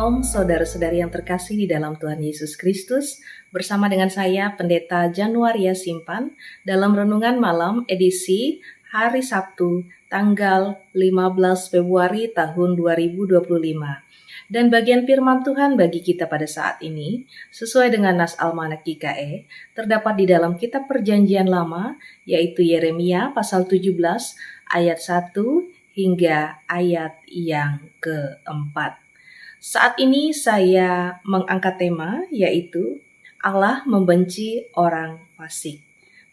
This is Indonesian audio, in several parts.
Shalom saudara-saudari yang terkasih di dalam Tuhan Yesus Kristus. Bersama dengan saya Pendeta Januaria Simpan dalam Renungan Malam edisi hari Sabtu tanggal 15 Februari tahun 2025. Dan bagian firman Tuhan bagi kita pada saat ini sesuai dengan Nas Almanak GKE terdapat di dalam kitab Perjanjian Lama, yaitu Yeremia pasal 17 ayat 1 hingga ayat yang keempat. Saat ini saya mengangkat tema yaitu Allah membenci orang fasik.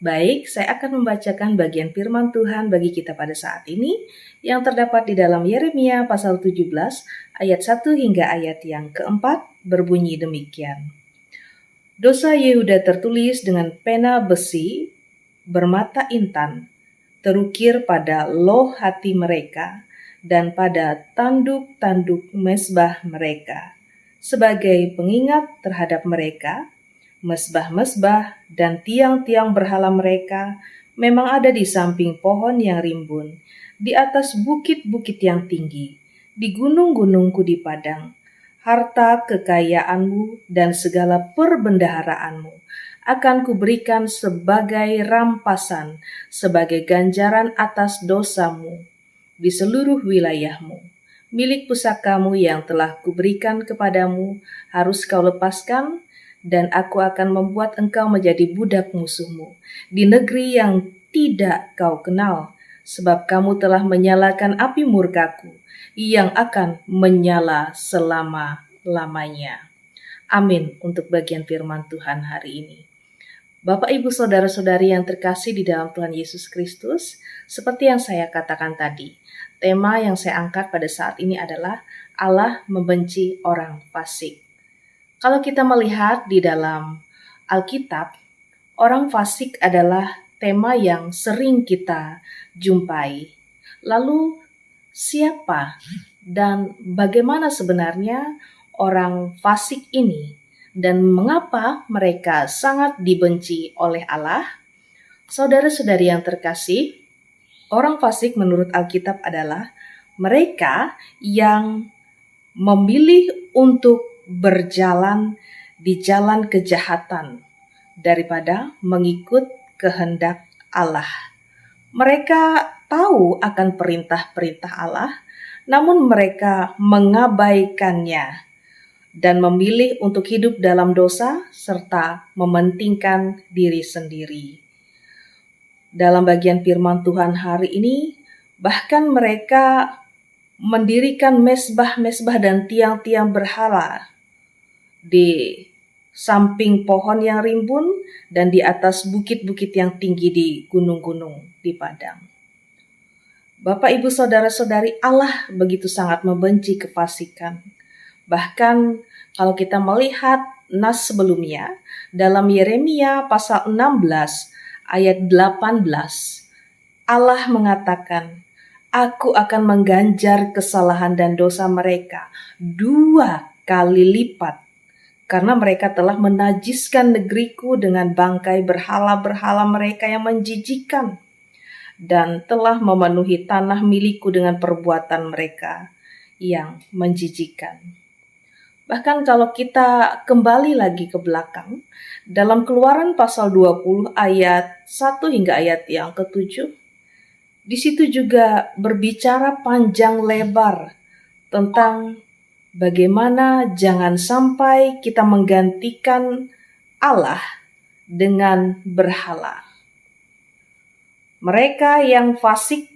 Baik, saya akan membacakan bagian firman Tuhan bagi kita pada saat ini yang terdapat di dalam Yeremia pasal 17 ayat 1 hingga ayat yang keempat berbunyi demikian. Dosa Yehuda tertulis dengan pena besi bermata intan, terukir pada loh hati mereka dan pada tanduk-tanduk mezbah mereka, sebagai pengingat terhadap mereka. Mezbah-mezbah dan tiang-tiang berhala mereka memang ada di samping pohon yang rimbun, di atas bukit-bukit yang tinggi, di gunung-gunungku di padang. Harta kekayaanmu dan segala perbendaharaanmu akan kuberikan sebagai rampasan, sebagai ganjaran atas dosamu di seluruh wilayahmu. Milik pusakamu yang telah kuberikan kepadamu harus kau lepaskan, dan aku akan membuat engkau menjadi budak musuhmu di negeri yang tidak kau kenal, sebab kamu telah menyalakan api murkaku yang akan menyala selama-lamanya. Amin untuk bagian firman Tuhan hari ini. Bapak, Ibu, Saudara-saudari yang terkasih di dalam Tuhan Yesus Kristus, seperti yang saya katakan tadi, tema yang saya angkat pada saat ini adalah Allah membenci orang fasik. Kalau kita melihat di dalam Alkitab, orang fasik adalah tema yang sering kita jumpai. Lalu siapa dan bagaimana sebenarnya orang fasik ini dan mengapa mereka sangat dibenci oleh Allah? Saudara-saudari yang terkasih, orang fasik menurut Alkitab adalah mereka yang memilih untuk berjalan di jalan kejahatan daripada mengikut kehendak Allah. Mereka tahu akan perintah-perintah Allah, namun mereka mengabaikannya dan memilih untuk hidup dalam dosa serta mementingkan diri sendiri. Dalam bagian firman Tuhan hari ini, bahkan mereka mendirikan mezbah-mezbah dan tiang-tiang berhala di samping pohon yang rimbun dan di atas bukit-bukit yang tinggi di gunung-gunung di padang. Bapak, Ibu, Saudara-saudari, Allah begitu sangat membenci kefasikan. Bahkan kalau kita melihat nas sebelumnya dalam Yeremia pasal 16 ayat 18, Allah mengatakan, Aku akan mengganjar kesalahan dan dosa mereka 2 kali lipat, karena mereka telah menajiskan negeriku dengan bangkai berhala-berhala mereka yang menjijikkan, dan telah memenuhi tanah milikku dengan perbuatan mereka yang menjijikkan. Bahkan kalau kita kembali lagi ke belakang, dalam Keluaran pasal 20 ayat 1 hingga ayat yang ke-7, di situ juga berbicara panjang lebar tentang bagaimana jangan sampai kita menggantikan Allah dengan berhala. Mereka yang fasik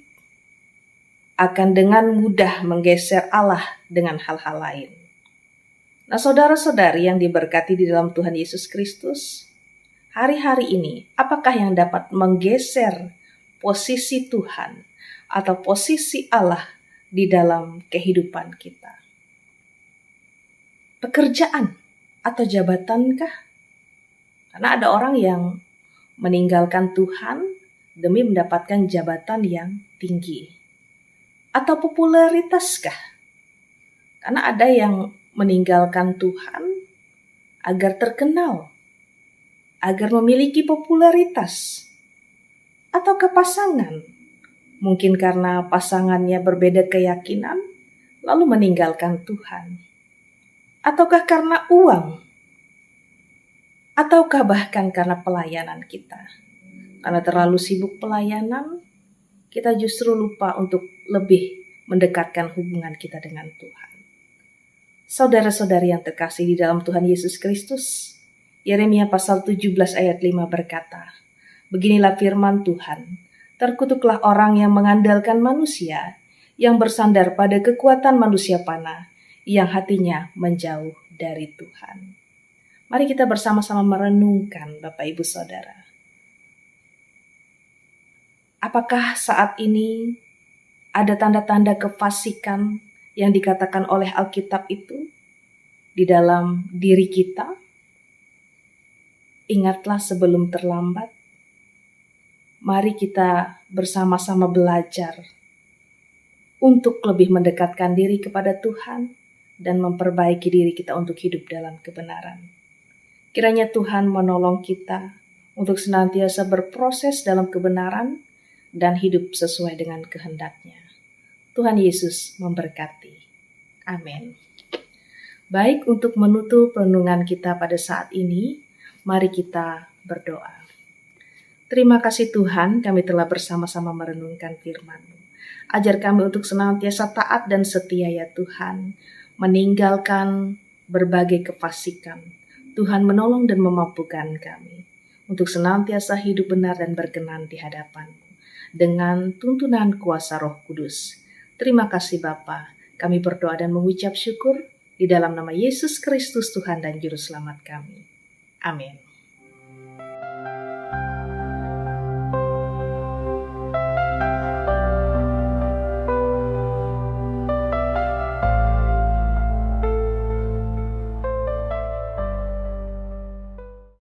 akan dengan mudah menggeser Allah dengan hal-hal lain. Nah, saudara-saudari yang diberkati di dalam Tuhan Yesus Kristus, hari-hari ini apakah yang dapat menggeser posisi Tuhan atau posisi Allah di dalam kehidupan kita? Pekerjaan atau jabatankah? Karena ada orang yang meninggalkan Tuhan demi mendapatkan jabatan yang tinggi. Atau popularitaskah? Karena ada yang meninggalkan Tuhan agar terkenal, agar memiliki popularitas. Ataukah pasangan? Mungkin karena pasangannya berbeda keyakinan, lalu meninggalkan Tuhan. Ataukah karena uang? Ataukah bahkan karena pelayanan kita? Karena terlalu sibuk pelayanan, kita justru lupa untuk lebih mendekatkan hubungan kita dengan Tuhan. Saudara-saudari yang terkasih di dalam Tuhan Yesus Kristus, Yeremia pasal 17 ayat 5 berkata, "Beginilah firman Tuhan, terkutuklah orang yang mengandalkan manusia, yang bersandar pada kekuatan manusia panah, yang hatinya menjauh dari Tuhan." Mari kita bersama-sama merenungkan, Bapak Ibu Saudara. Apakah saat ini ada tanda-tanda kefasikan yang dikatakan oleh Alkitab itu di dalam diri kita? Ingatlah sebelum terlambat. Mari kita bersama-sama belajar untuk lebih mendekatkan diri kepada Tuhan dan memperbaiki diri kita untuk hidup dalam kebenaran. Kiranya Tuhan menolong kita untuk senantiasa berproses dalam kebenaran dan hidup sesuai dengan kehendak-Nya. Tuhan Yesus memberkati. Amin. Baik, untuk menutup renungan kita pada saat ini, mari kita berdoa. Terima kasih Tuhan, kami telah bersama-sama merenungkan firman-Mu. Ajar kami untuk senantiasa taat dan setia ya Tuhan, meninggalkan berbagai kefasikan. Tuhan menolong dan memampukan kami untuk senantiasa hidup benar dan berkenan di hadapan-Mu dengan tuntunan kuasa Roh Kudus. Terima kasih Bapa. Kami berdoa dan mengucap syukur di dalam nama Yesus Kristus Tuhan dan Juru Selamat kami. Amin.